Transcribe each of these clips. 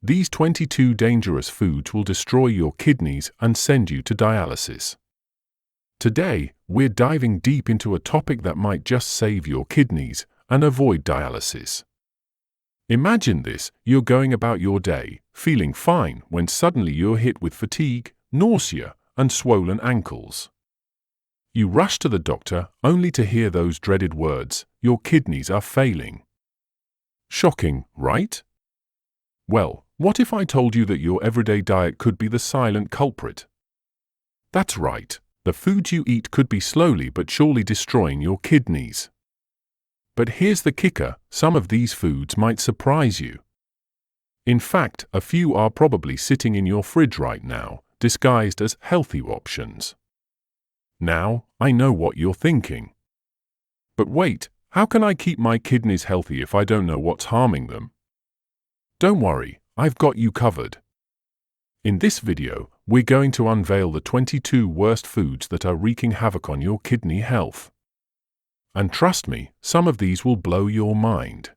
These 22 dangerous foods will destroy your kidneys and send you to dialysis. Today, we're diving deep into a topic that might just save your kidneys and avoid dialysis. Imagine this: you're going about your day, feeling fine, when suddenly you're hit with fatigue, nausea, and swollen ankles. You rush to the doctor only to hear those dreaded words, "Your kidneys are failing." Shocking, right? Well, what if I told you that your everyday diet could be the silent culprit? That's right. The foods you eat could be slowly but surely destroying your kidneys. But here's the kicker: some of these foods might surprise you. In fact, a few are probably sitting in your fridge right now, disguised as healthy options. Now, I know what you're thinking. But wait, how can I keep my kidneys healthy if I don't know what's harming them? Don't worry, I've got you covered. In this video, we're going to unveil the 22 worst foods that are wreaking havoc on your kidney health. And trust me, some of these will blow your mind.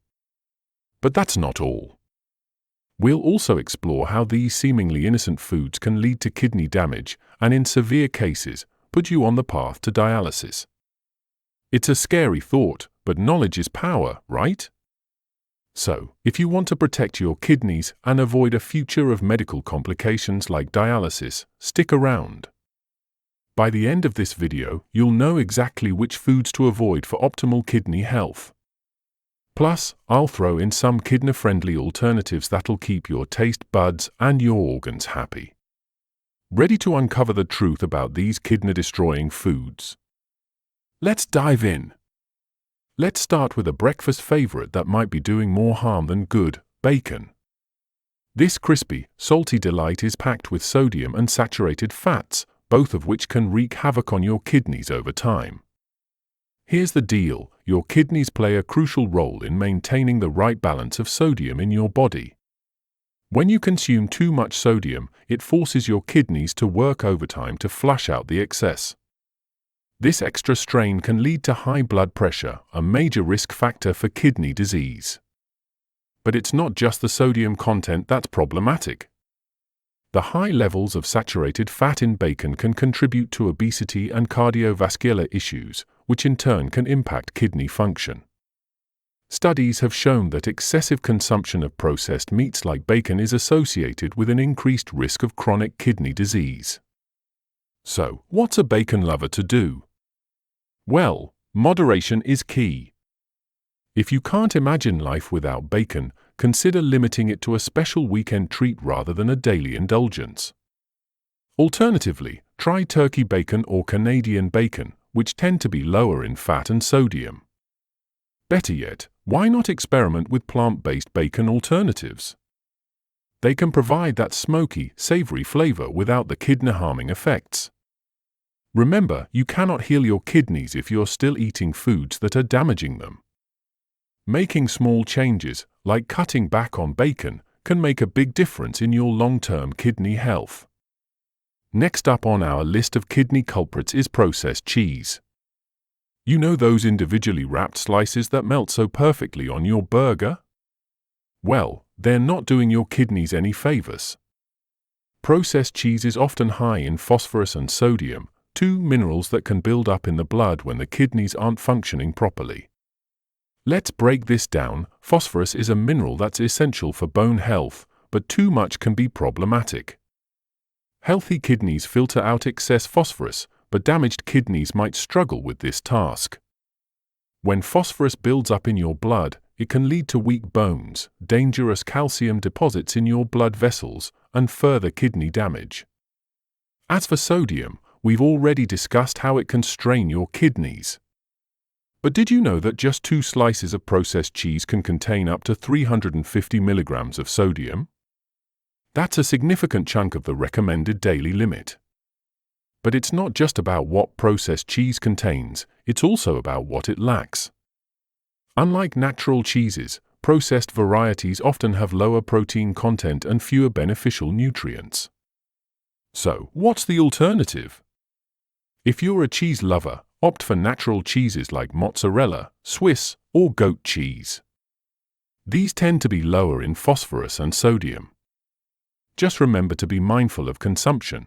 But that's not all. We'll also explore how these seemingly innocent foods can lead to kidney damage and, in severe cases, put you on the path to dialysis. It's a scary thought, but knowledge is power, right? So, if you want to protect your kidneys and avoid a future of medical complications like dialysis, stick around. By the end of this video, you'll know exactly which foods to avoid for optimal kidney health. Plus, I'll throw in some kidney-friendly alternatives that'll keep your taste buds and your organs happy. Ready to uncover the truth about these kidney-destroying foods? Let's dive in. Let's start with a breakfast favorite that might be doing more harm than good: bacon. This crispy, salty delight is packed with sodium and saturated fats, both of which can wreak havoc on your kidneys over time. Here's the deal: your kidneys play a crucial role in maintaining the right balance of sodium in your body. When you consume too much sodium, it forces your kidneys to work overtime to flush out the excess. This extra strain can lead to high blood pressure, a major risk factor for kidney disease. But it's not just the sodium content that's problematic. The high levels of saturated fat in bacon can contribute to obesity and cardiovascular issues, which in turn can impact kidney function. Studies have shown that excessive consumption of processed meats like bacon is associated with an increased risk of chronic kidney disease. So, what's a bacon lover to do? Well, moderation is key. If you can't imagine life without bacon, consider limiting it to a special weekend treat rather than a daily indulgence. Alternatively, try turkey bacon or Canadian bacon, which tend to be lower in fat and sodium. Better yet, why not experiment with plant-based bacon alternatives? They can provide that smoky, savory flavor without the kidney-harming effects. Remember, you cannot heal your kidneys if you're still eating foods that are damaging them. Making small changes, like cutting back on bacon, can make a big difference in your long-term kidney health. Next up on our list of kidney culprits is processed cheese. You know those individually wrapped slices that melt so perfectly on your burger? Well, they're not doing your kidneys any favors. Processed cheese is often high in phosphorus and sodium, two minerals that can build up in the blood when the kidneys aren't functioning properly. Let's break this down. Phosphorus is a mineral that's essential for bone health, but too much can be problematic. Healthy kidneys filter out excess phosphorus, but damaged kidneys might struggle with this task. When phosphorus builds up in your blood, it can lead to weak bones, dangerous calcium deposits in your blood vessels, and further kidney damage. As for sodium, we've already discussed how it can strain your kidneys. But did you know that just 2 slices of processed cheese can contain up to 350 milligrams of sodium? That's a significant chunk of the recommended daily limit. But it's not just about what processed cheese contains, it's also about what it lacks. Unlike natural cheeses, processed varieties often have lower protein content and fewer beneficial nutrients. So, what's the alternative? If you're a cheese lover, opt for natural cheeses like mozzarella, Swiss, or goat cheese. These tend to be lower in phosphorus and sodium. just remember to be mindful of consumption.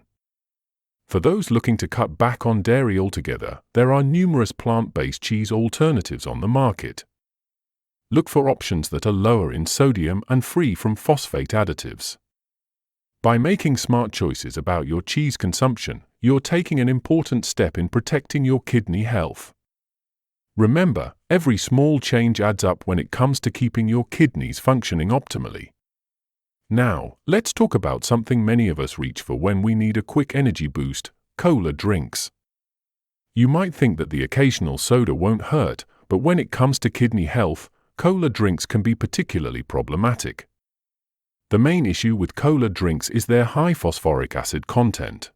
For those looking to cut back on dairy altogether, there are numerous plant-based cheese alternatives on the market. Look for options that are lower in sodium and free from phosphate additives. By making smart choices about your cheese consumption, you're taking an important step in protecting your kidney health. Remember, every small change adds up when it comes to keeping your kidneys functioning optimally. Now, let's talk about something many of us reach for when we need a quick energy boost: cola drinks. You might think that the occasional soda won't hurt, but when it comes to kidney health, cola drinks can be particularly problematic. The main issue with cola drinks is their high phosphoric acid content.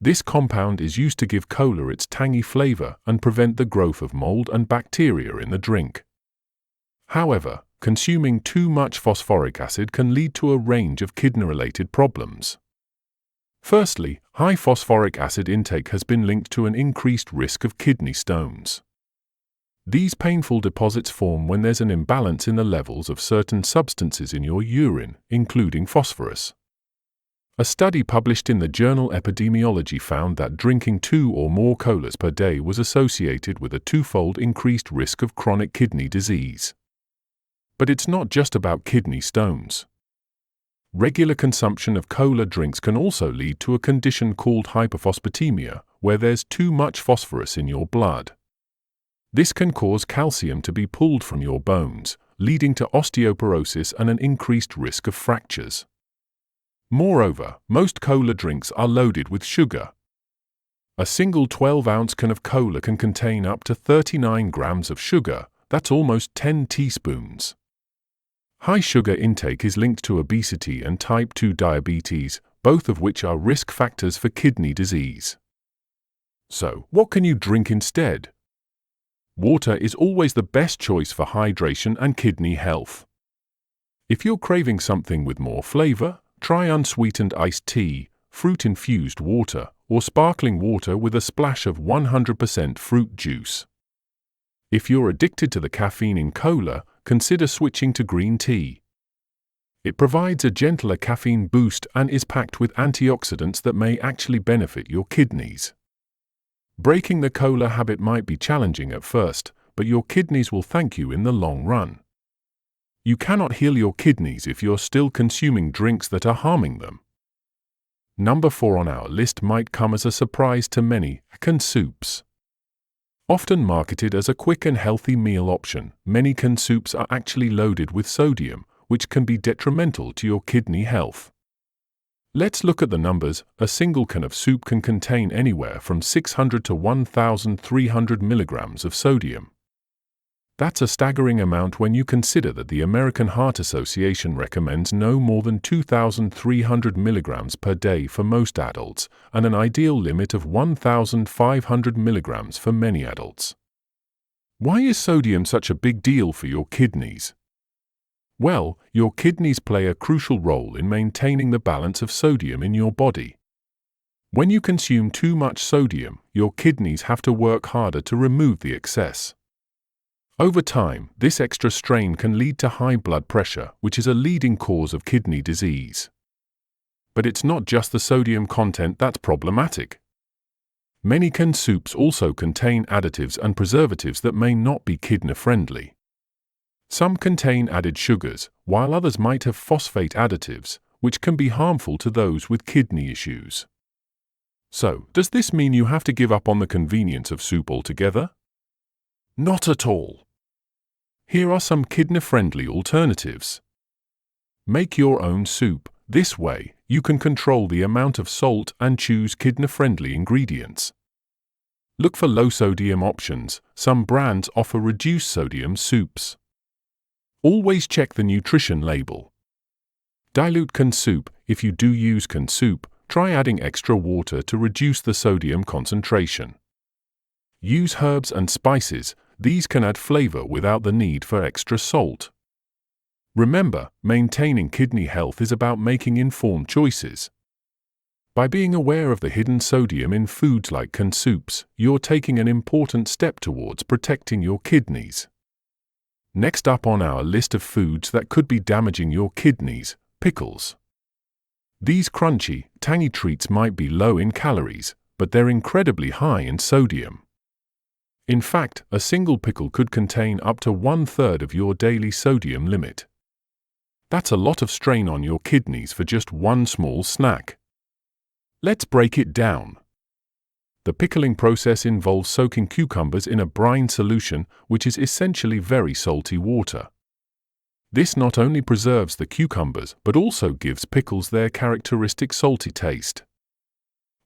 This compound is used to give cola its tangy flavor and prevent the growth of mold and bacteria in the drink. However, consuming too much phosphoric acid can lead to a range of kidney-related problems. Firstly, high phosphoric acid intake has been linked to an increased risk of kidney stones. These painful deposits form when there's an imbalance in the levels of certain substances in your urine, including phosphorus. A study published in the journal Epidemiology found that drinking 2 or more colas per day was associated with a twofold increased risk of chronic kidney disease. But it's not just about kidney stones. Regular consumption of cola drinks can also lead to a condition called hyperphosphatemia, where there's too much phosphorus in your blood. This can cause calcium to be pulled from your bones, leading to osteoporosis and an increased risk of fractures. Moreover, most cola drinks are loaded with sugar. A single 12-ounce can of cola can contain up to 39 grams of sugar. That's almost 10 teaspoons. High sugar intake is linked to obesity and type 2 diabetes, both of which are risk factors for kidney disease. So, what can you drink instead? Water is always the best choice for hydration and kidney health. If you're craving something with more flavor, try unsweetened iced tea, fruit-infused water, or sparkling water with a splash of 100% fruit juice. If you're addicted to the caffeine in cola, consider switching to green tea. It provides a gentler caffeine boost and is packed with antioxidants that may actually benefit your kidneys. Breaking the cola habit might be challenging at first, but your kidneys will thank you in the long run. You cannot heal your kidneys if you're still consuming drinks that are harming them. Number 4 on our list might come as a surprise to many: canned soups. Often marketed as a quick and healthy meal option, many canned soups are actually loaded with sodium, which can be detrimental to your kidney health. Let's look at the numbers. A single can of soup can contain anywhere from 600 to 1,300 milligrams of sodium. That's a staggering amount when you consider that the American Heart Association recommends no more than 2,300 milligrams per day for most adults, and an ideal limit of 1,500 milligrams for many adults. Why is sodium such a big deal for your kidneys? Well, your kidneys play a crucial role in maintaining the balance of sodium in your body. When you consume too much sodium, your kidneys have to work harder to remove the excess. Over time, this extra strain can lead to high blood pressure, which is a leading cause of kidney disease. But it's not just the sodium content that's problematic. Many canned soups also contain additives and preservatives that may not be kidney-friendly. Some contain added sugars, while others might have phosphate additives, which can be harmful to those with kidney issues. So, does this mean you have to give up on the convenience of soup altogether? Not at all. Here are some kidney-friendly alternatives. Make your own soup. This way, you can control the amount of salt and choose kidney-friendly ingredients. Look for low-sodium options. Some brands offer reduced sodium soups. Always check the nutrition label. Dilute canned soup. If you do use canned soup, try adding extra water to reduce the sodium concentration. Use herbs and spices. These can add flavor without the need for extra salt. Remember, maintaining kidney health is about making informed choices. By being aware of the hidden sodium in foods like canned soups, you're taking an important step towards protecting your kidneys. Next up on our list of foods that could be damaging your kidneys: pickles. These crunchy, tangy treats might be low in calories, but they're incredibly high in sodium. In fact, a single pickle could contain up to 1/3 of your daily sodium limit. That's a lot of strain on your kidneys for just one small snack. Let's break it down. The pickling process involves soaking cucumbers in a brine solution, which is essentially very salty water. This not only preserves the cucumbers but also gives pickles their characteristic salty taste.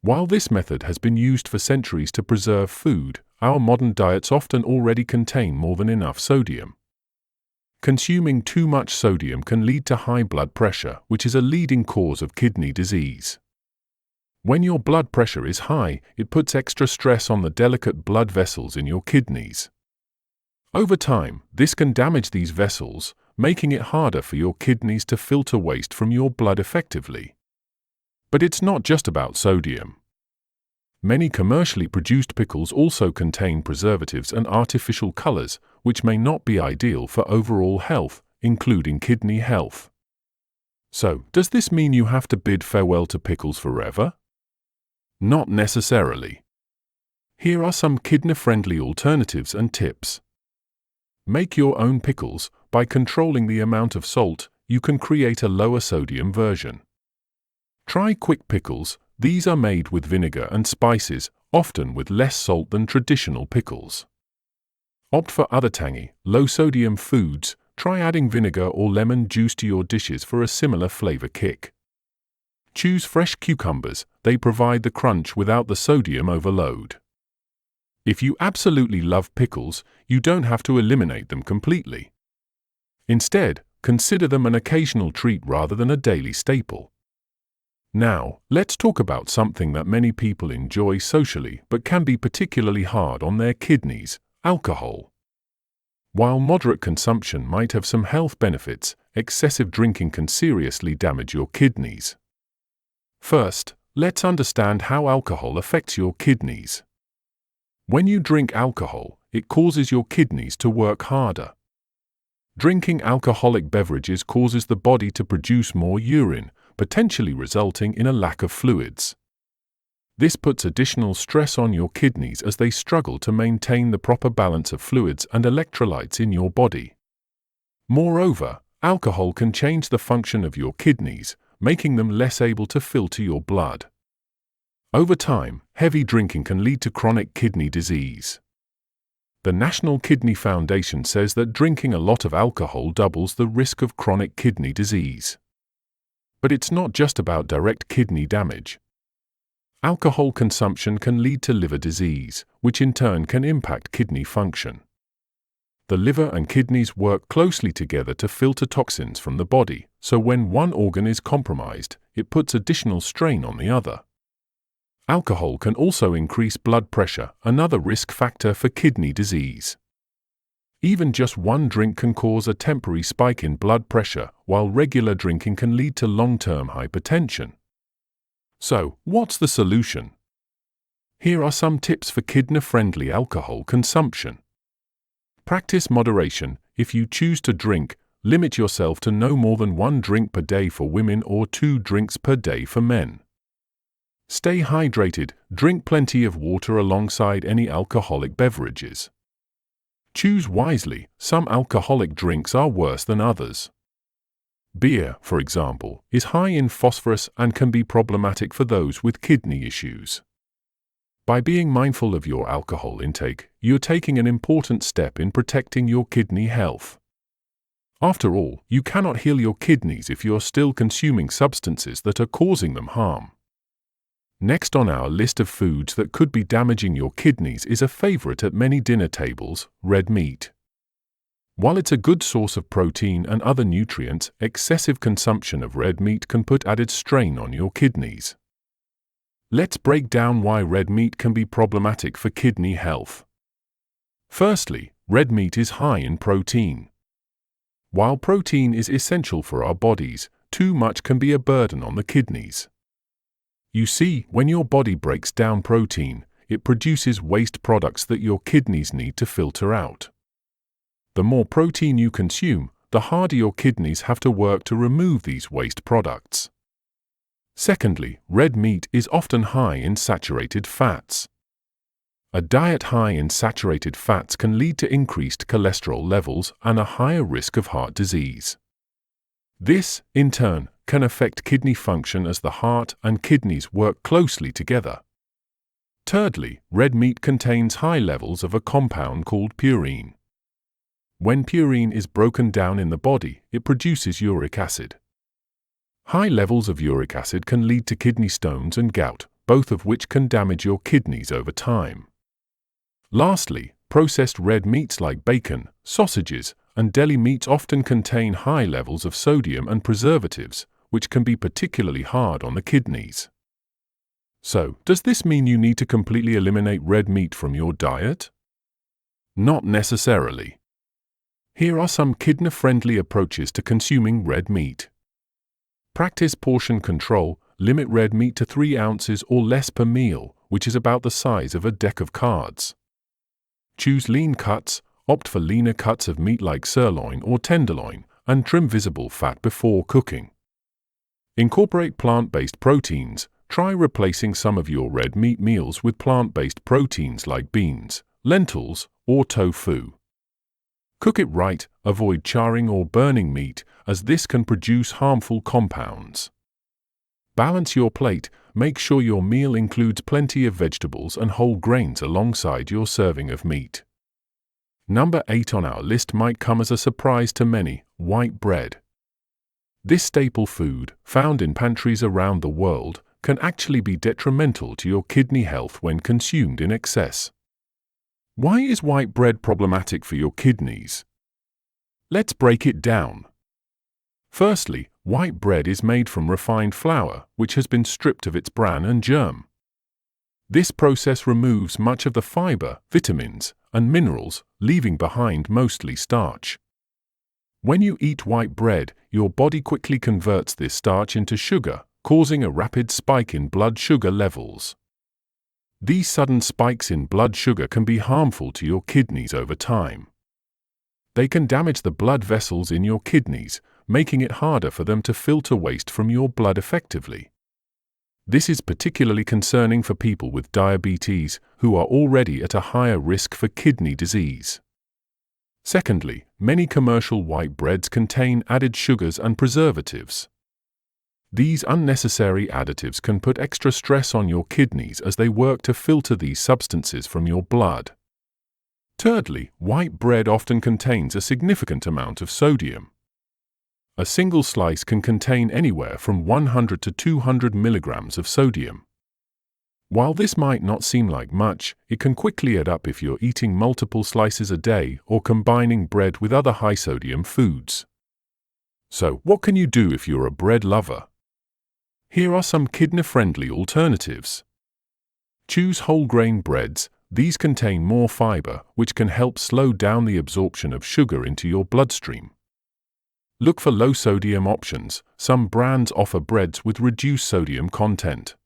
While this method has been used for centuries to preserve food, our modern diets often already contain more than enough sodium. Consuming too much sodium can lead to high blood pressure, which is a leading cause of kidney disease. When your blood pressure is high, it puts extra stress on the delicate blood vessels in your kidneys. Over time, this can damage these vessels, making it harder for your kidneys to filter waste from your blood effectively. But it's not just about sodium. Many commercially produced pickles also contain preservatives and artificial colors, which may not be ideal for overall health, including kidney health. So, does this mean you have to bid farewell to pickles forever? Not necessarily. Here are some kidney-friendly alternatives and tips. Make your own pickles. By controlling the amount of salt, you can create a lower sodium version. Try quick pickles. These are made with vinegar and spices, often with less salt than traditional pickles. Opt for other tangy, low-sodium foods. Try adding vinegar or lemon juice to your dishes for a similar flavor kick. Choose fresh cucumbers. They provide the crunch without the sodium overload. If you absolutely love pickles, you don't have to eliminate them completely. Instead, consider them an occasional treat rather than a daily staple. Now, let's talk about something that many people enjoy socially but can be particularly hard on their kidneys: alcohol. While moderate consumption might have some health benefits, excessive drinking can seriously damage your kidneys. First, let's understand how alcohol affects your kidneys. When you drink alcohol, it causes your kidneys to work harder. Drinking alcoholic beverages causes the body to produce more urine, potentially resulting in a lack of fluids. This puts additional stress on your kidneys as they struggle to maintain the proper balance of fluids and electrolytes in your body. Moreover, alcohol can change the function of your kidneys, making them less able to filter your blood. Over time, heavy drinking can lead to chronic kidney disease. The National Kidney Foundation says that drinking a lot of alcohol doubles the risk of chronic kidney disease. But it's not just about direct kidney damage. Alcohol consumption can lead to liver disease, which in turn can impact kidney function. The liver and kidneys work closely together to filter toxins from the body, so when one organ is compromised, it puts additional strain on the other. Alcohol can also increase blood pressure, another risk factor for kidney disease. Even just one drink can cause a temporary spike in blood pressure, while regular drinking can lead to long-term hypertension. So, what's the solution? Here are some tips for kidney-friendly alcohol consumption. Practice moderation. If you choose to drink, limit yourself to no more than 1 drink per day for women or 2 drinks per day for men. Stay hydrated. Drink plenty of water alongside any alcoholic beverages. Choose wisely. Some alcoholic drinks are worse than others. Beer, for example, is high in phosphorus and can be problematic for those with kidney issues. By being mindful of your alcohol intake, you're taking an important step in protecting your kidney health. After all, you cannot heal your kidneys if you're still consuming substances that are causing them harm. Next on our list of foods that could be damaging your kidneys is a favorite at many dinner tables: red meat. While it's a good source of protein and other nutrients, excessive consumption of red meat can put added strain on your kidneys. Let's break down why red meat can be problematic for kidney health. Firstly, red meat is high in protein. While protein is essential for our bodies, too much can be a burden on the kidneys. You see, when your body breaks down protein, it produces waste products that your kidneys need to filter out. The more protein you consume, the harder your kidneys have to work to remove these waste products. Secondly, red meat is often high in saturated fats. A diet high in saturated fats can lead to increased cholesterol levels and a higher risk of heart disease. This, in turn, can affect kidney function as the heart and kidneys work closely together. Thirdly, red meat contains high levels of a compound called purine. When purine is broken down in the body, it produces uric acid. High levels of uric acid can lead to kidney stones and gout, both of which can damage your kidneys over time. Lastly, processed red meats like bacon, sausages, and deli meats often contain high levels of sodium and preservatives, which can be particularly hard on the kidneys. So, does this mean you need to completely eliminate red meat from your diet? Not necessarily. Here are some kidney-friendly approaches to consuming red meat. Practice portion control. Limit red meat to 3 ounces or less per meal, which is about the size of a deck of cards. Choose lean cuts. Opt for leaner cuts of meat like sirloin or tenderloin, and trim visible fat before cooking. Incorporate plant-based proteins. Try replacing some of your red meat meals with plant-based proteins like beans, lentils, or tofu. Cook it right. Avoid charring or burning meat, as this can produce harmful compounds. Balance your plate. Make sure your meal includes plenty of vegetables and whole grains alongside your serving of meat. Number 8 on our list might come as a surprise to many: white bread. This staple food, found in pantries around the world, can actually be detrimental to your kidney health when consumed in excess. Why is white bread problematic for your kidneys? Let's break it down. Firstly, white bread is made from refined flour, which has been stripped of its bran and germ. This process removes much of the fiber, vitamins, and minerals, leaving behind mostly starch. When you eat white bread, your body quickly converts this starch into sugar, causing a rapid spike in blood sugar levels. These sudden spikes in blood sugar can be harmful to your kidneys over time. They can damage the blood vessels in your kidneys, making it harder for them to filter waste from your blood effectively. This is particularly concerning for people with diabetes, who are already at a higher risk for kidney disease. Secondly, many commercial white breads contain added sugars and preservatives. These unnecessary additives can put extra stress on your kidneys as they work to filter these substances from your blood. Thirdly, white bread often contains a significant amount of sodium. A single slice can contain anywhere from 100 to 200 milligrams of sodium. While this might not seem like much, it can quickly add up if you're eating multiple slices a day or combining bread with other high-sodium foods. So, what can you do if you're a bread lover? Here are some kidney-friendly alternatives. Choose whole-grain breads. These contain more fiber, which can help slow down the absorption of sugar into your bloodstream. Look for low-sodium options. Some brands offer breads with reduced sodium content.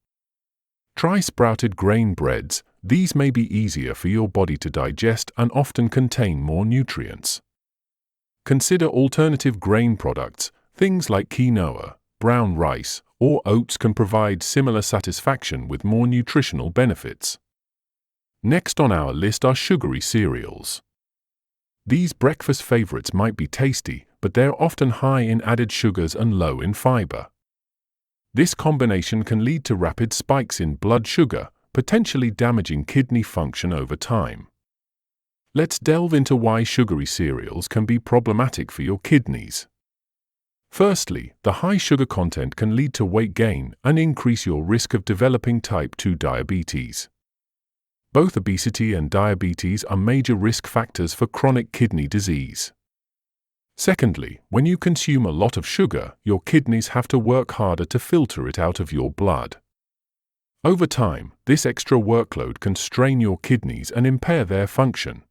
Try sprouted grain breads. These may be easier for your body to digest and often contain more nutrients. Consider alternative grain products. Things like quinoa, brown rice, or oats can provide similar satisfaction with more nutritional benefits. Next on our list are sugary cereals. These breakfast favorites might be tasty, but they're often high in added sugars and low in fiber. This combination can lead to rapid spikes in blood sugar, potentially damaging kidney function over time. Let's delve into why sugary cereals can be problematic for your kidneys. Firstly, the high sugar content can lead to weight gain and increase your risk of developing type 2 diabetes. Both obesity and diabetes are major risk factors for chronic kidney disease. Secondly, when you consume a lot of sugar, your kidneys have to work harder to filter it out of your blood. Over time, this extra workload can strain your kidneys and impair their function.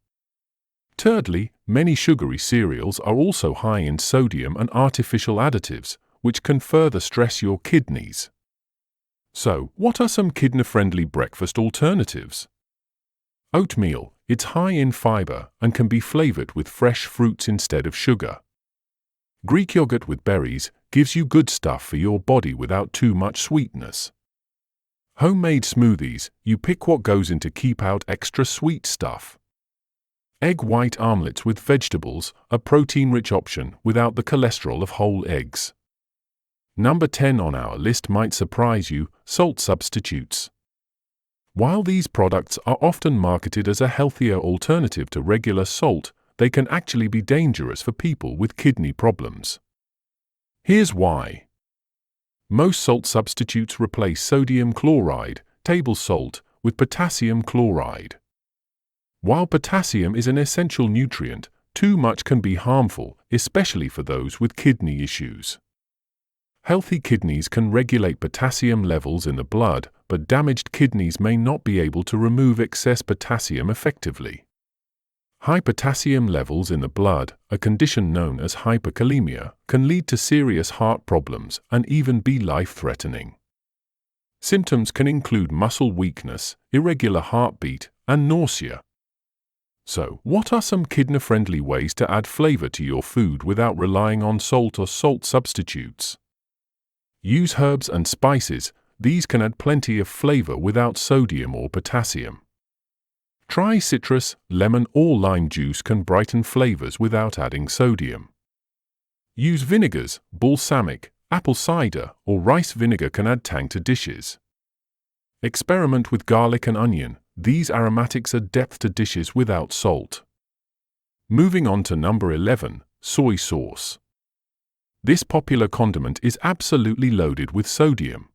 Thirdly, many sugary cereals are also high in sodium and artificial additives, which can further stress your kidneys. So, what are some kidney-friendly breakfast alternatives? Oatmeal. It's high in fiber and can be flavored with fresh fruits instead of sugar. Greek yogurt with berries. gives you good stuff for your body without too much sweetness. Homemade smoothies, you pick what goes in to keep out extra sweet stuff. Egg white omelets with vegetables, a protein-rich option without the cholesterol of whole eggs. Number 10 on our list might surprise you: salt substitutes. While these products are often marketed as a healthier alternative to regular salt, they can actually be dangerous for people with kidney problems. Here's why. Most salt substitutes replace sodium chloride, table salt, with potassium chloride. While potassium is an essential nutrient, too much can be harmful, especially for those with kidney issues. Healthy kidneys can regulate potassium levels in the blood, but damaged kidneys may not be able to remove excess potassium effectively. High potassium levels in the blood, a condition known as hyperkalemia, can lead to serious heart problems and even be life-threatening. Symptoms can include muscle weakness, irregular heartbeat, and nausea. So, what are some kidney-friendly ways to add flavor to your food without relying on salt or salt substitutes? Use herbs and spices. These can add plenty of flavor without sodium or potassium. Try citrus, lemon or lime juice can brighten flavors without adding sodium. Use vinegars, balsamic, apple cider, or rice vinegar can add tang to dishes. Experiment with garlic and onion. These aromatics add depth to dishes without salt. Moving on to number 11, soy sauce. This popular condiment is absolutely loaded with sodium.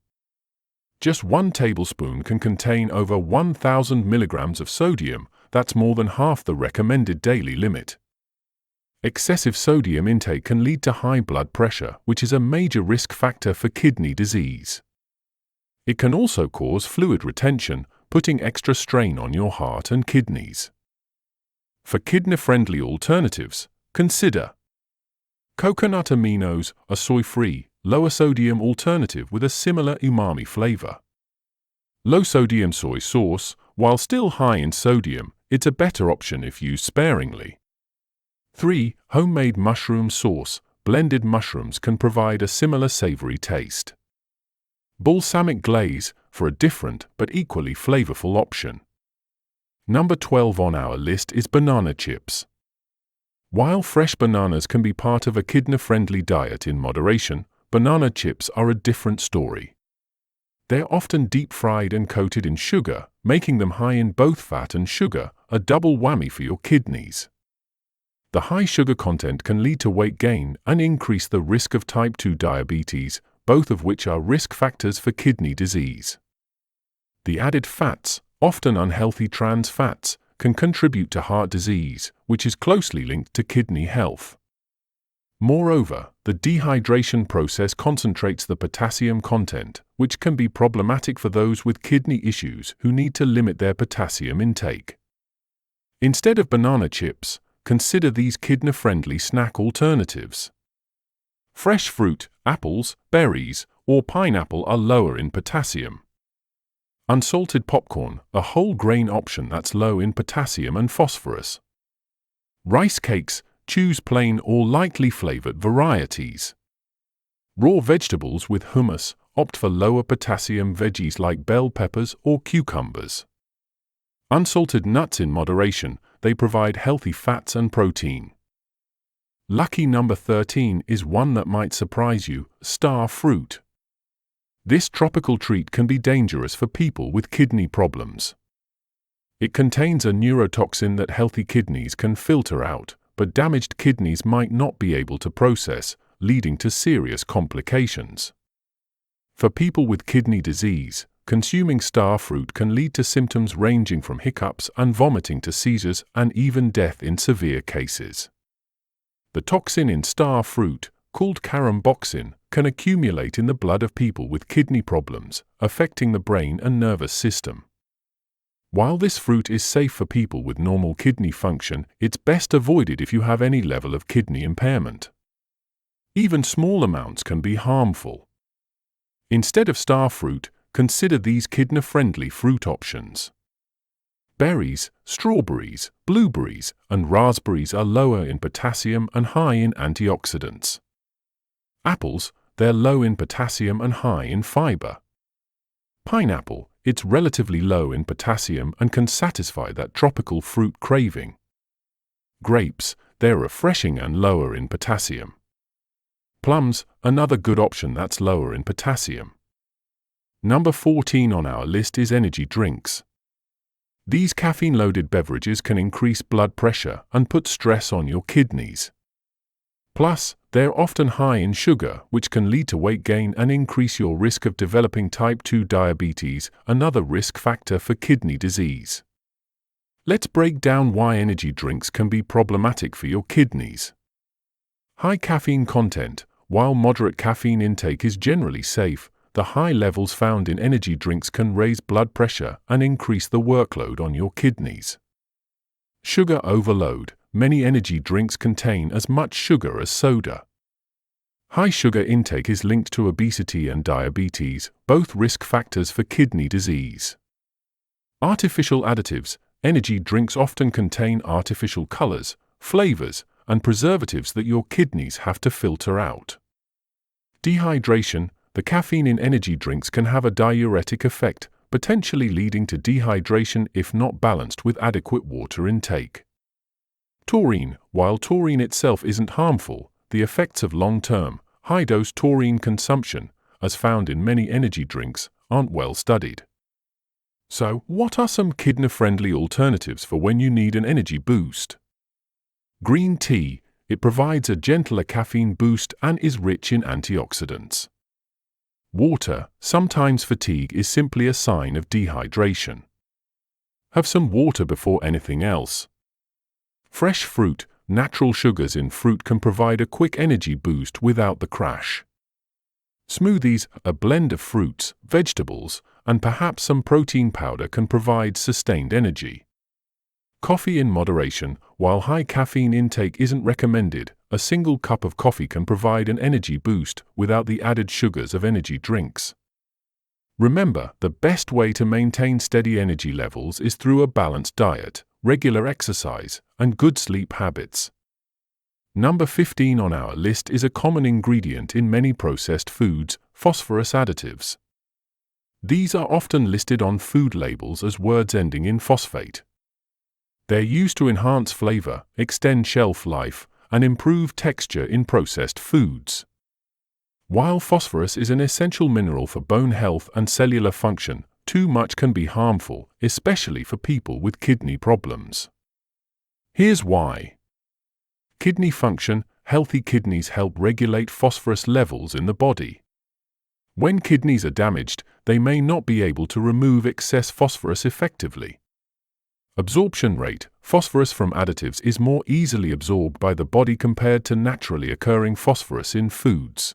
Just 1 tablespoon can contain over 1,000 milligrams of sodium. That's more than half the recommended daily limit. Excessive sodium intake can lead to high blood pressure, which is a major risk factor for kidney disease. It can also cause fluid retention, putting extra strain on your heart and kidneys. For kidney-friendly alternatives, consider coconut aminos, a soy-free, lower-sodium alternative with a similar umami flavor. Low-sodium soy sauce, while still high in sodium, it's a better option if used sparingly. 3. Homemade mushroom sauce. Blended mushrooms can provide a similar savory taste. Balsamic glaze, for a different but equally flavorful option. Number 12 on our list is banana chips. While fresh bananas can be part of a kidney-friendly diet in moderation, banana chips are a different story. They're often deep-fried and coated in sugar, making them high in both fat and sugar, a double whammy for your kidneys. The high sugar content can lead to weight gain and increase the risk of type 2 diabetes, both of which are risk factors for kidney disease. The added fats, often unhealthy trans fats, can contribute to heart disease, which is closely linked to kidney health. Moreover, the dehydration process concentrates the potassium content, which can be problematic for those with kidney issues who need to limit their potassium intake. Instead of banana chips, consider these kidney-friendly snack alternatives. Fresh fruit, apples, berries, or pineapple are lower in potassium. Unsalted popcorn, a whole grain option that's low in potassium and phosphorus. Rice cakes, choose plain or lightly flavored varieties. Raw vegetables with hummus, opt for lower potassium veggies like bell peppers or cucumbers. Unsalted nuts in moderation, they provide healthy fats and protein. Lucky number 13 is one that might surprise you: star fruit. This tropical treat can be dangerous for people with kidney problems. It contains a neurotoxin that healthy kidneys can filter out, but damaged kidneys might not be able to process, leading to serious complications. For people with kidney disease, consuming star fruit can lead to symptoms ranging from hiccups and vomiting to seizures and even death in severe cases. The toxin in star fruit, called caramboxin, can accumulate in the blood of people with kidney problems, affecting the brain and nervous system. While this fruit is safe for people with normal kidney function, it's best avoided if you have any level of kidney impairment. Even small amounts can be harmful. Instead of star fruit, consider these kidney-friendly fruit options. Berries, strawberries, blueberries, and raspberries are lower in potassium and high in antioxidants. Apples, they're low in potassium and high in fiber. Pineapple, it's relatively low in potassium and can satisfy that tropical fruit craving. Grapes, they're refreshing and lower in potassium. Plums, another good option that's lower in potassium. Number 14 on our list is energy drinks. These caffeine-loaded beverages can increase blood pressure and put stress on your kidneys. Plus, they're often high in sugar, which can lead to weight gain and increase your risk of developing type 2 diabetes, another risk factor for kidney disease. Let's break down why energy drinks can be problematic for your kidneys. High caffeine content. While moderate caffeine intake is generally safe, the high levels found in energy drinks can raise blood pressure and increase the workload on your kidneys. Sugar overload. Many energy drinks contain as much sugar as soda. High sugar intake is linked to obesity and diabetes, both risk factors for kidney disease. Artificial additives. Energy drinks often contain artificial colors, flavors, and preservatives that your kidneys have to filter out. Dehydration. The caffeine in energy drinks can have a diuretic effect, potentially leading to dehydration if not balanced with adequate water intake. Taurine. While taurine itself isn't harmful, the effects of long-term, high-dose taurine consumption, as found in many energy drinks, aren't well studied. So, what are some kidney-friendly alternatives for when you need an energy boost? Green tea. It provides a gentler caffeine boost and is rich in antioxidants. Water. Sometimes fatigue is simply a sign of dehydration. Have some water before anything else. Fresh fruit. Natural sugars in fruit can provide a quick energy boost without the crash. Smoothies. A blend of fruits, vegetables, and perhaps some protein powder can provide sustained energy. Coffee in moderation. While high caffeine intake isn't recommended, a single cup of coffee can provide an energy boost without the added sugars of energy drinks. Remember, the best way to maintain steady energy levels is through a balanced diet, regular exercise, and good sleep habits. Number 15 on our list is a common ingredient in many processed foods: phosphorus additives. These are often listed on food labels as words ending in phosphate. They're used to enhance flavor, extend shelf life, and improve texture in processed foods. While phosphorus is an essential mineral for bone health and cellular function, too much can be harmful, especially for people with kidney problems. Here's why. Kidney function. Healthy kidneys help regulate phosphorus levels in the body. When kidneys are damaged, they may not be able to remove excess phosphorus effectively. Absorption rate. Phosphorus from additives is more easily absorbed by the body compared to naturally occurring phosphorus in foods.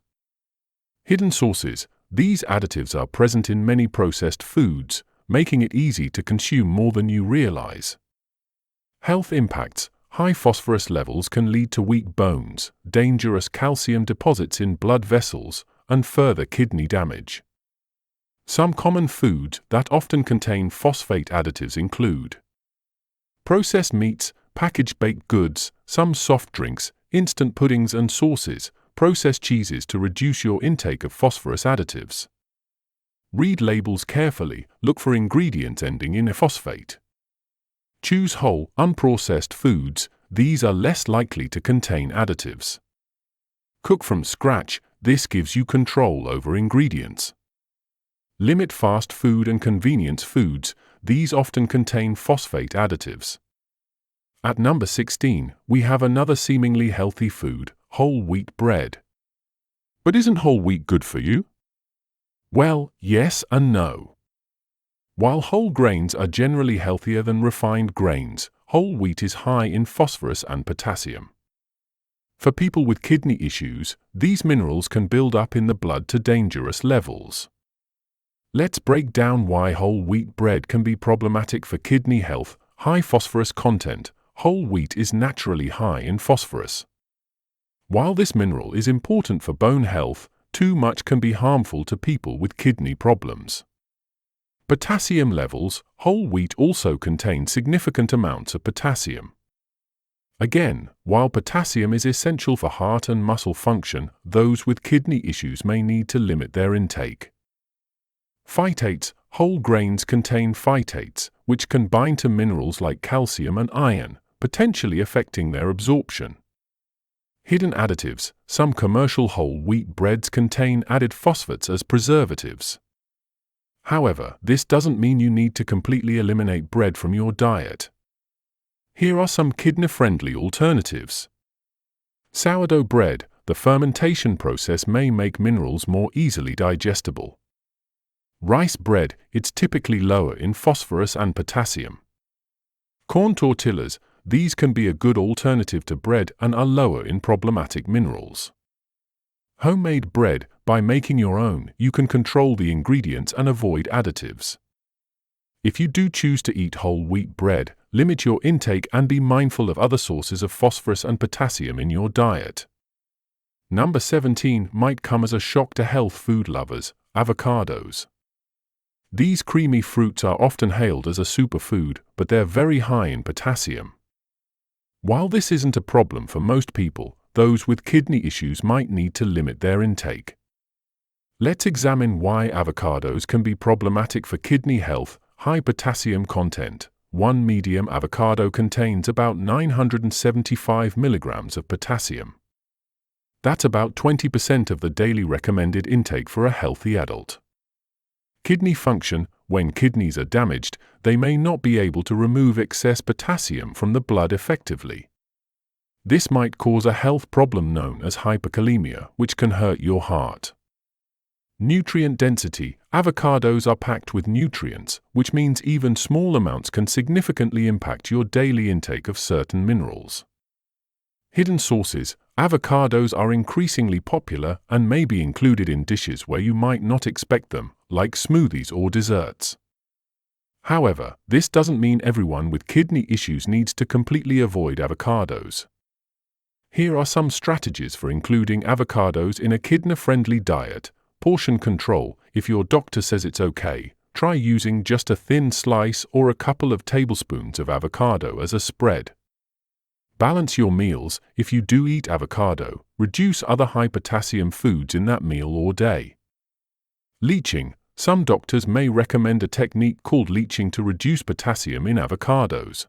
Hidden sources. These additives are present in many processed foods, making it easy to consume more than you realize. Health impacts. High phosphorus levels can lead to weak bones, dangerous calcium deposits in blood vessels, and further kidney damage. Some common foods that often contain phosphate additives include processed meats, packaged baked goods, some soft drinks, instant puddings and sauces, processed cheeses to reduce your intake of phosphorus additives. Read labels carefully, look for ingredients ending in phosphate. Choose whole, unprocessed foods, these are less likely to contain additives. Cook from scratch, this gives you control over ingredients. Limit fast food and convenience foods, these often contain phosphate additives. At number 16, we have another seemingly healthy food: whole wheat bread. But isn't whole wheat good for you? Well, yes and no. While whole grains are generally healthier than refined grains, whole wheat is high in phosphorus and potassium. For people with kidney issues, these minerals can build up in the blood to dangerous levels. Let's break down why whole wheat bread can be problematic for kidney health. High phosphorus content. Whole wheat is naturally high in phosphorus. While this mineral is important for bone health, too much can be harmful to people with kidney problems. Potassium levels. Whole wheat also contains significant amounts of potassium. Again, while potassium is essential for heart and muscle function, those with kidney issues may need to limit their intake. Phytates. Whole grains contain phytates, which can bind to minerals like calcium and iron, potentially affecting their absorption. Hidden additives. Some commercial whole wheat breads contain added phosphates as preservatives. However, this doesn't mean you need to completely eliminate bread from your diet. Here are some kidney-friendly alternatives. Sourdough bread. The fermentation process may make minerals more easily digestible. Rice bread. It's typically lower in phosphorus and potassium. Corn tortillas. These can be a good alternative to bread and are lower in problematic minerals. Homemade bread. By making your own, you can control the ingredients and avoid additives. If you do choose to eat whole wheat bread, limit your intake and be mindful of other sources of phosphorus and potassium in your diet. Number 17 might come as a shock to health food lovers: avocados. These creamy fruits are often hailed as a superfood, but they're very high in potassium. While this isn't a problem for most people, those with kidney issues might need to limit their intake. Let's examine why avocados can be problematic for kidney health. High potassium content. One medium avocado contains about 975 milligrams of potassium. That's about 20% of the daily recommended intake for a healthy adult. Kidney function. When kidneys are damaged, they may not be able to remove excess potassium from the blood effectively. This might cause a health problem known as hyperkalemia, which can hurt your heart. Nutrient density. Avocados are packed with nutrients, which means even small amounts can significantly impact your daily intake of certain minerals. Hidden sources. Avocados are increasingly popular and may be included in dishes where you might not expect them, like smoothies or desserts. However, this doesn't mean everyone with kidney issues needs to completely avoid avocados. Here are some strategies for including avocados in a kidney-friendly diet. Portion control. If your doctor says it's okay, try using just a thin slice or a couple of tablespoons of avocado as a spread. Balance your meals. If you do eat avocado, reduce other high-potassium foods in that meal or day. Leaching. Some doctors may recommend a technique called leaching to reduce potassium in avocados.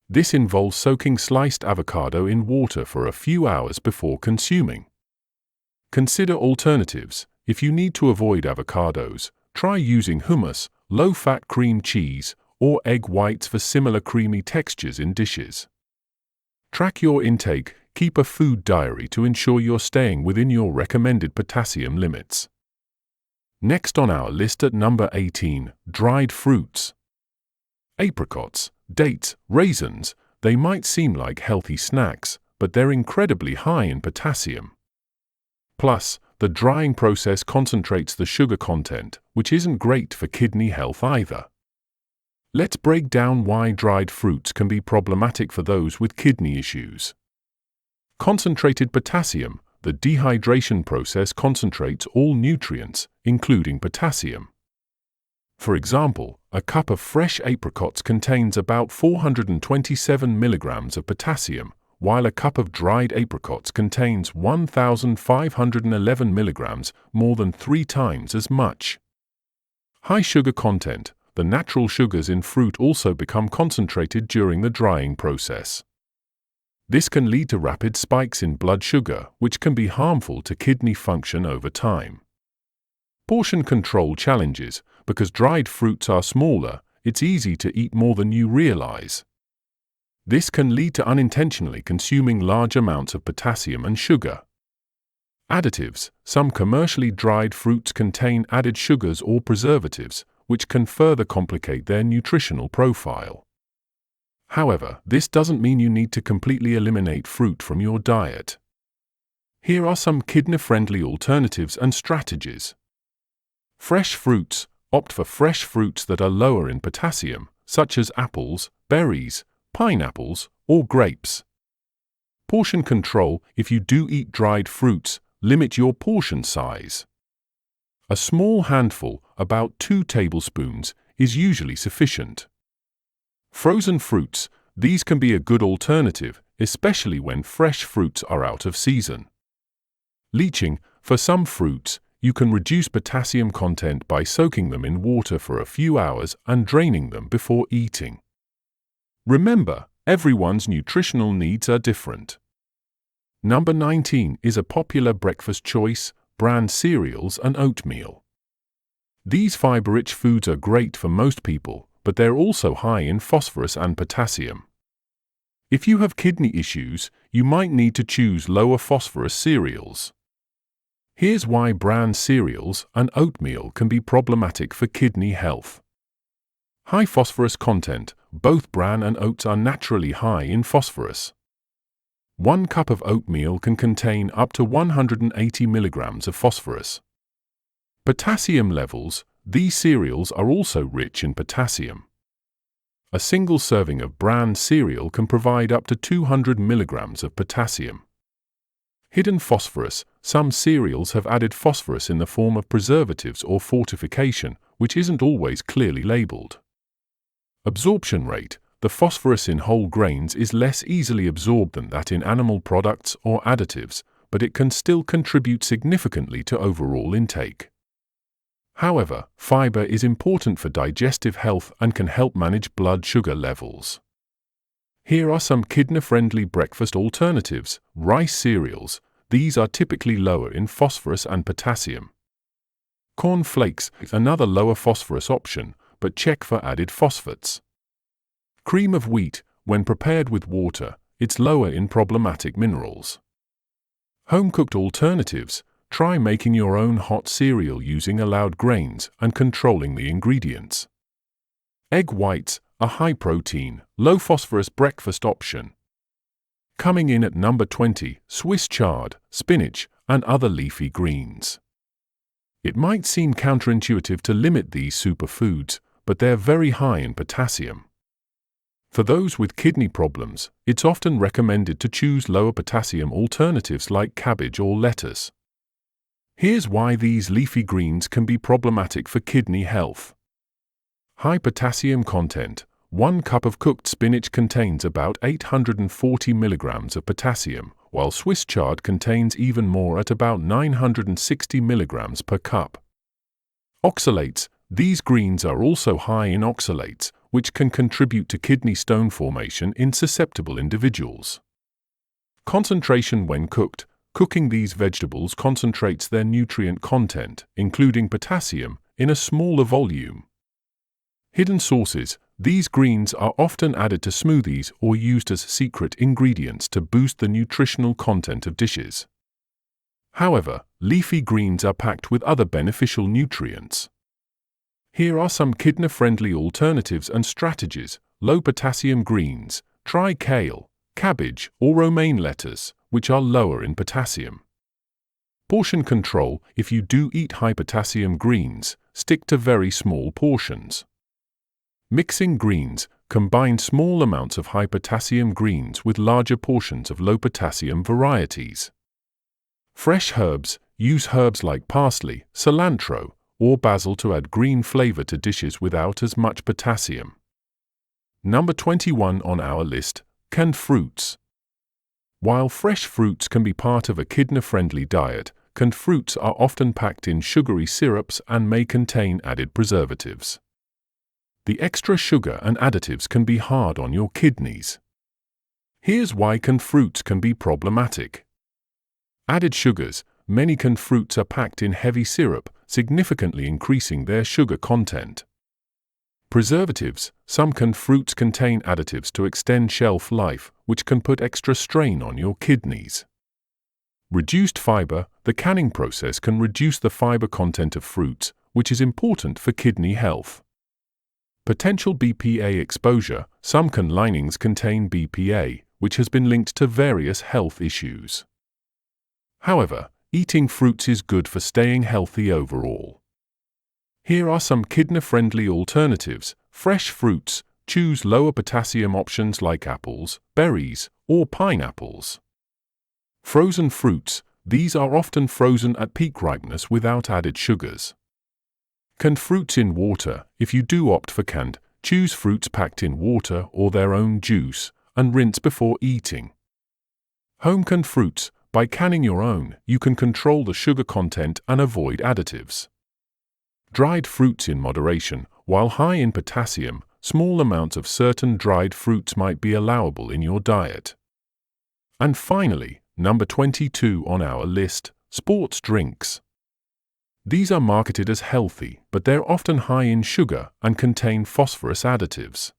This involves soaking sliced avocado in water for a few hours before consuming. Consider alternatives. If you need to avoid avocados, try using hummus, low-fat cream cheese, or egg whites for similar creamy textures in dishes. Track your intake. Keep a food diary to ensure you're staying within your recommended potassium limits. Next on our list at number 18, dried fruits. Apricots, dates, raisins. They might seem like healthy snacks, but they're incredibly high in potassium. Plus, the drying process concentrates the sugar content, which isn't great for kidney health either. Let's break down why dried fruits can be problematic for those with kidney issues. Concentrated potassium. The dehydration process concentrates all nutrients, including potassium. For example, a cup of fresh apricots contains about 427 milligrams of potassium, while a cup of dried apricots contains 1,511 milligrams, more than 3 times as much. High sugar content. The natural sugars in fruit also become concentrated during the drying process. This can lead to rapid spikes in blood sugar, which can be harmful to kidney function over time. Portion control challenges. Because dried fruits are smaller, it's easy to eat more than you realize. This can lead to unintentionally consuming large amounts of potassium and sugar. Additives. Some commercially dried fruits contain added sugars or preservatives, which can further complicate their nutritional profile. However, this doesn't mean you need to completely eliminate fruit from your diet. Here are some kidney-friendly alternatives and strategies. Fresh fruits. Opt for fresh fruits that are lower in potassium, such as apples, berries, pineapples, or grapes. Portion control. If you do eat dried fruits, limit your portion size. A small handful, about 2 tablespoons, is usually sufficient. Frozen fruits. These can be a good alternative especially when fresh fruits are out of season. Leaching: for some fruits, you can reduce potassium content by soaking them in water for a few hours and draining them before eating. Remember, everyone's nutritional needs are different. Number 19 is a popular breakfast choice: bran cereals and oatmeal. These fiber-rich foods are great for most people, but they're also high in phosphorus and potassium. If you have kidney issues, you might need to choose lower phosphorus cereals. Here's why bran cereals and oatmeal can be problematic for kidney health. High phosphorus content: both bran and oats are naturally high in phosphorus. 1 cup of oatmeal can contain up to 180 milligrams of phosphorus. Potassium levels: these cereals are also rich in potassium. A single serving of bran cereal can provide up to 200 milligrams of potassium. Hidden phosphorus: some cereals have added phosphorus in the form of preservatives or fortification, which isn't always clearly labeled. Absorption rate: the phosphorus in whole grains is less easily absorbed than that in animal products or additives, but it can still contribute significantly to overall intake. However, fiber is important for digestive health and can help manage blood sugar levels. Here are some kidney-friendly breakfast alternatives: rice cereals. These are typically lower in phosphorus and potassium. Corn flakes: another lower phosphorus option, but check for added phosphates. Cream of wheat: when prepared with water, it's lower in problematic minerals. Home-cooked alternatives: try making your own hot cereal using allowed grains and controlling the ingredients. Egg whites: a high-protein, low-phosphorus breakfast option. Coming in at number 20, Swiss chard, spinach, and other leafy greens. It might seem counterintuitive to limit these superfoods, but they're very high in potassium. For those with kidney problems, it's often recommended to choose lower potassium alternatives like cabbage or lettuce. Here's why these leafy greens can be problematic for kidney health. High potassium content: 1 cup of cooked spinach contains about 840 milligrams of potassium, while Swiss chard contains even more at about 960 milligrams per cup. Oxalates: these greens are also high in oxalates, which can contribute to kidney stone formation in susceptible individuals. Concentration: when cooked, cooking these vegetables concentrates their nutrient content, including potassium, in a smaller volume. Hidden sources: these greens are often added to smoothies or used as secret ingredients to boost the nutritional content of dishes. However, leafy greens are packed with other beneficial nutrients. Here are some kidney-friendly alternatives and strategies: low-potassium greens: try kale, cabbage, or romaine lettuce, which are lower in potassium. Portion control: if you do eat high-potassium greens, stick to very small portions. Mixing greens: combine small amounts of high-potassium greens with larger portions of low-potassium varieties. Fresh herbs: use herbs like parsley, cilantro, or basil to add green flavor to dishes without as much potassium. Number 21 on our list, canned fruits. While fresh fruits can be part of a kidney-friendly diet, canned fruits are often packed in sugary syrups and may contain added preservatives. The extra sugar and additives can be hard on your kidneys. Here's why canned fruits can be problematic. Added sugars: many canned fruits are packed in heavy syrup, significantly increasing their sugar content. Preservatives: some canned fruits contain additives to extend shelf life, which can put extra strain on your kidneys. Reduced fiber: the canning process can reduce the fiber content of fruits, which is important for kidney health. Potential BPA exposure: some canned linings contain BPA, which has been linked to various health issues. However, eating fruits is good for staying healthy overall. Here are some kidney-friendly alternatives: fresh fruits: choose lower potassium options like apples, berries, or pineapples. Frozen fruits: these are often frozen at peak ripeness without added sugars. Canned fruits in water: if you do opt for canned, choose fruits packed in water or their own juice, and rinse before eating. Home canned fruits. By canning your own, you can control the sugar content and avoid additives. Dried fruits in moderation. While high in potassium, small amounts of certain dried fruits might be allowable in your diet. And finally, number 22 on our list, sports drinks. These are marketed as healthy, but they're often high in sugar and contain phosphorus additives.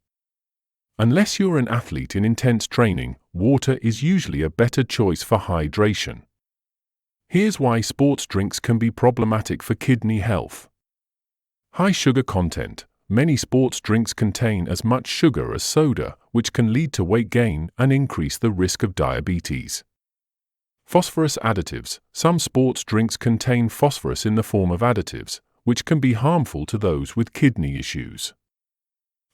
Unless you're an athlete in intense training, water is usually a better choice for hydration. Here's why sports drinks can be problematic for kidney health. High sugar content. Many sports drinks contain as much sugar as soda, which can lead to weight gain and increase the risk of diabetes. Phosphorus additives. Some sports drinks contain phosphorus in the form of additives, which can be harmful to those with kidney issues.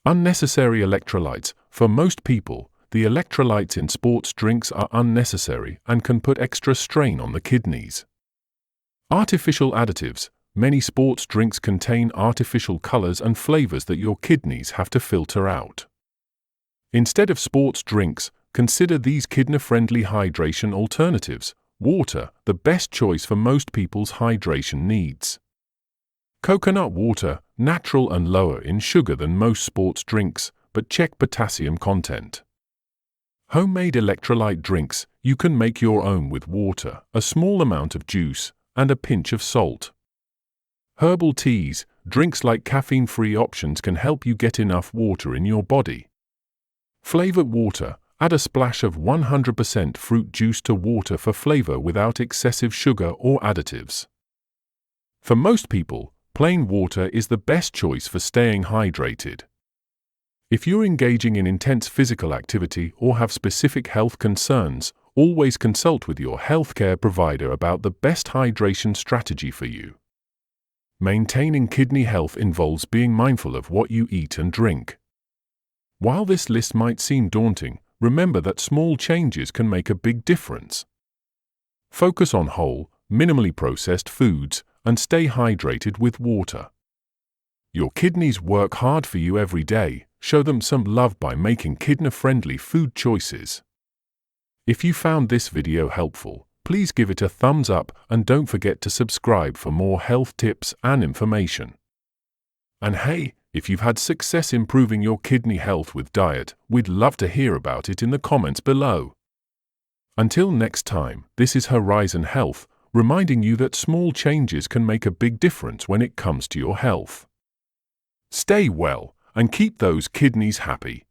Unnecessary electrolytes. For most people, the electrolytes in sports drinks are unnecessary and can put extra strain on the kidneys. Artificial additives. Many sports drinks contain artificial colors and flavors that your kidneys have to filter out. Instead of sports drinks, consider these kidney-friendly hydration alternatives. Water, the best choice for most people's hydration needs. Coconut water, natural and lower in sugar than most sports drinks, but check potassium content. Homemade electrolyte drinks. You can make your own with water, a small amount of juice, and a pinch of salt. Herbal teas. Drinks like caffeine-free options can help you get enough water in your body. Flavored water. Add a splash of 100% fruit juice to water for flavor without excessive sugar or additives. For most people, plain water is the best choice for staying hydrated. If you're engaging in intense physical activity or have specific health concerns, always consult with your healthcare provider about the best hydration strategy for you. Maintaining kidney health involves being mindful of what you eat and drink. While this list might seem daunting, remember that small changes can make a big difference. Focus on whole, minimally processed foods, and stay hydrated with water. Your kidneys work hard for you every day. Show them some love by making kidney-friendly food choices. If you found this video helpful, please give it a thumbs up and don't forget to subscribe for more health tips and information. And hey, if you've had success improving your kidney health with diet, we'd love to hear about it in the comments below. Until next time, this is Horizon Health, reminding you that small changes can make a big difference when it comes to your health. Stay well and keep those kidneys happy.